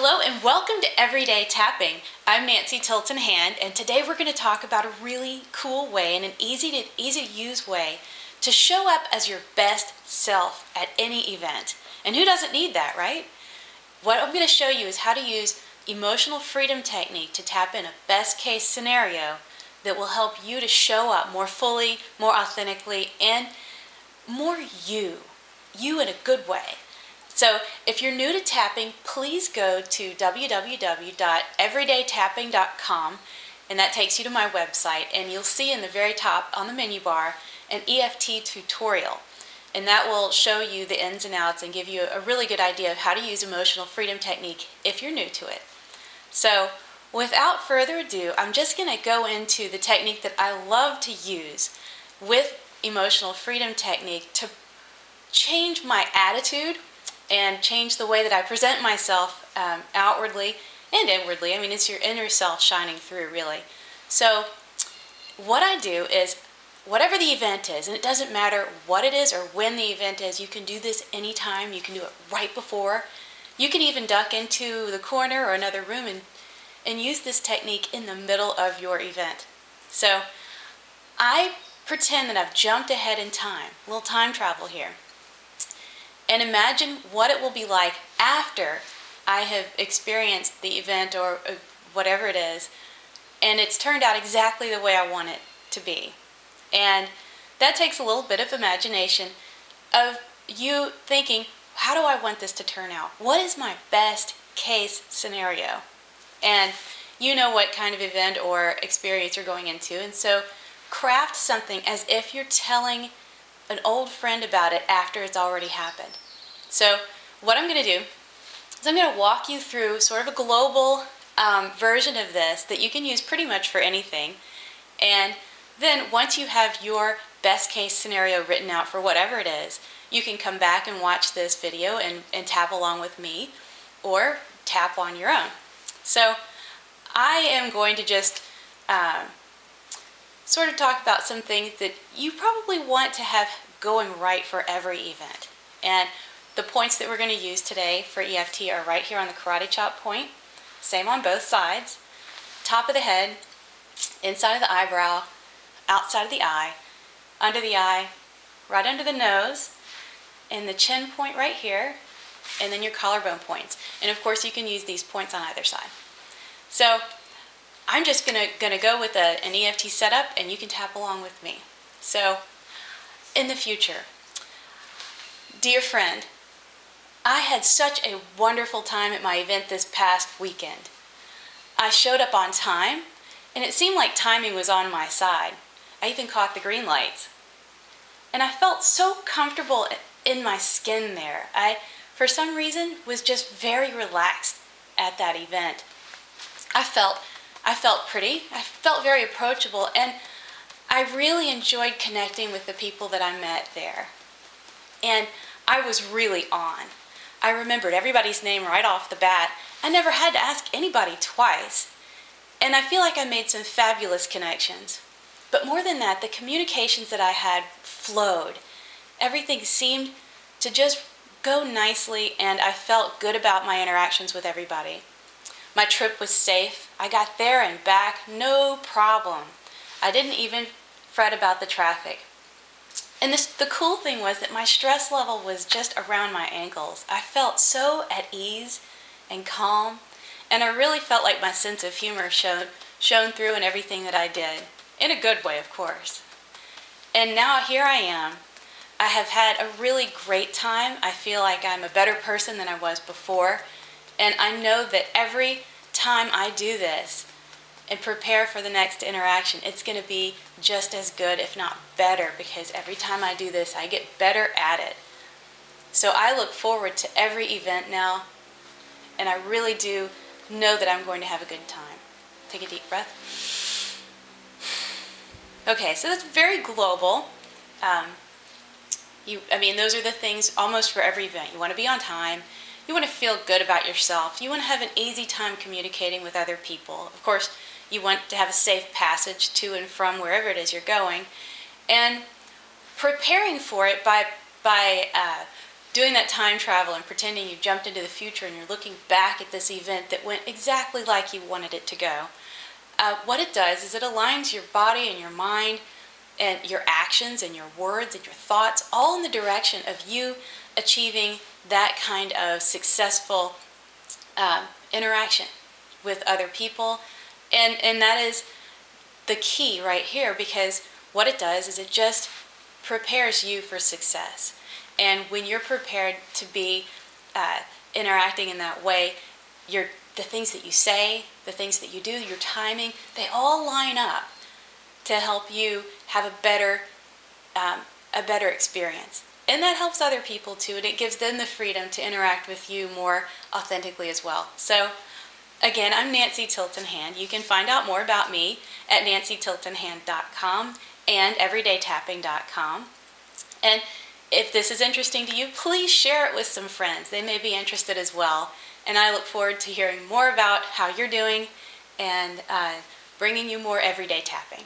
Hello and welcome to Everyday Tapping. I'm Nancy Tilton Hand, and today we're going to talk about a really cool way and an easy to use way to show up as your best self at any event. And who doesn't need that, right? What I'm going to show you is how to use emotional freedom technique to tap in a best case scenario that will help you to show up more fully, more authentically, and more you in a good way. So if you're new to tapping, please go to www.everydaytapping.com, and that takes you to my website, and you'll see in the very top on the menu bar an EFT tutorial, and that will show you the ins and outs and give you a really good idea of how to use emotional freedom technique if you're new to it. So without further ado, I'm just going to go into the technique that I love to use with emotional freedom technique to change my attitude and change the way that I present myself outwardly and inwardly. I mean, it's your inner self shining through, really. So what I do is, whatever the event is, and it doesn't matter what it is or when the event is, you can do this anytime. You can do it right before. You can even duck into the corner or another room and use this technique in the middle of your event. So I pretend that I've jumped ahead in time, a little time travel here. And imagine what it will be like after I have experienced the event or whatever it is, and it's turned out exactly the way I want it to be. And that takes a little bit of imagination of you thinking, how do I want this to turn out? What is my best case scenario? And you know what kind of event or experience you're going into, and so craft something as if you're telling an old friend about it after it's already happened. So what I'm going to do is I'm going to walk you through sort of a global version of this that you can use pretty much for anything. And then once you have your best case scenario written out for whatever it is, you can come back and watch this video and tap along with me or tap on your own. So I am going to just sort of talk about some things that you probably want to have going right for every event. And the points that we're going to use today for EFT are right here on the karate chop point, same on both sides, top of the head, inside of the eyebrow, outside of the eye, under the eye, right under the nose, and the chin point right here, and then your collarbone points. And of course you can use these points on either side. So I'm just going to go with an EFT setup, and you can tap along with me. So in the future, dear friend, I had such a wonderful time at my event this past weekend. I showed up on time, and it seemed like timing was on my side. I even caught the green lights. And I felt so comfortable in my skin there. I, for some reason, was just very relaxed at that event. I felt pretty, I felt very approachable, and I really enjoyed connecting with the people that I met there. And I was really on. I remembered everybody's name right off the bat. I never had to ask anybody twice. And I feel like I made some fabulous connections. But more than that, the communications that I had flowed. Everything seemed to just go nicely, and I felt good about my interactions with everybody. My trip was safe. I got there and back, no problem. I didn't even fret about the traffic. And the cool thing was that my stress level was just around my ankles. I felt so at ease and calm, and I really felt like my sense of humor shone through in everything that I did, in a good way, of course. And now here I am. I have had a really great time. I feel like I'm a better person than I was before, and I know that every time I do this and prepare for the next interaction, it's going to be just as good, if not better, because every time I do this, I get better at it. So I look forward to every event now, and I really do know that I'm going to have a good time. Take a deep breath. Okay, so that's very global. Those are the things almost for every event. You want to be on time. You want to feel good about yourself. You want to have an easy time communicating with other people. Of course, you want to have a safe passage to and from wherever it is you're going. And preparing for it by doing that time travel and pretending you jumped into the future and you're looking back at this event that went exactly like you wanted it to go. What it does is it aligns your body and your mind and your actions and your words and your thoughts all in the direction of you achieving that kind of successful interaction with other people. And that is the key right here, because what it does is it just prepares you for success. And when you're prepared to be interacting in that way, the things that you say, the things that you do, your timing, they all line up to help you have a better experience. And that helps other people too, and it gives them the freedom to interact with you more authentically as well. So again, I'm Nancy Tilton Hand. You can find out more about me at nancytiltonhand.com and everydaytapping.com. And if this is interesting to you, please share it with some friends. They may be interested as well. And I look forward to hearing more about how you're doing and bringing you more everyday tapping.